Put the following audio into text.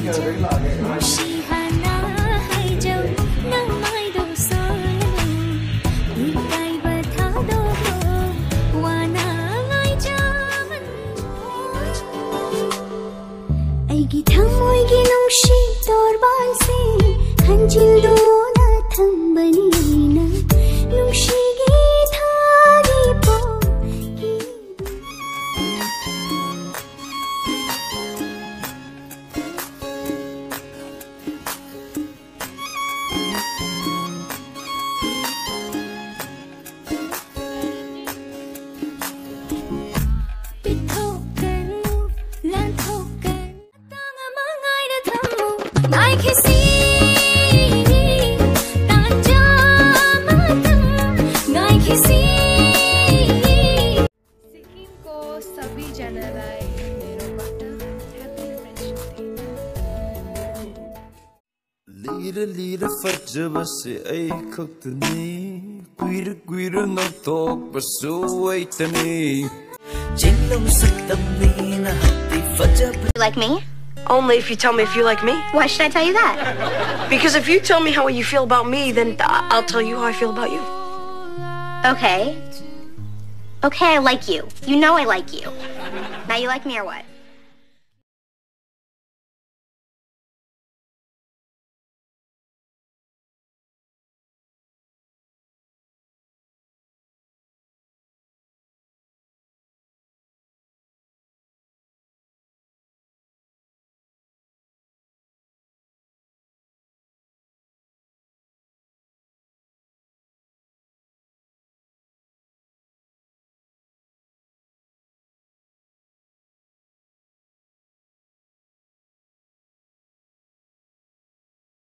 Nusihanna haijau nang mai do solo ikai batha do wana ngai jaman aigi thamoi gi nungshi torbal se hanjil do na thambani na nungshi gi thagi po सिक्किमको सबैजनालाई मेरोबाट happy friendship day. Lira fajabase ay kaktani Guira natok baso ay tani Jinglong saktamni na hati fajab. You like me? Only if you tell me if you like me. Why should I tell you that? Because if you tell me how you feel about me, then I'll tell you how I feel about you. Okay. Okay, I like you. You know I like you. Now you like me or what?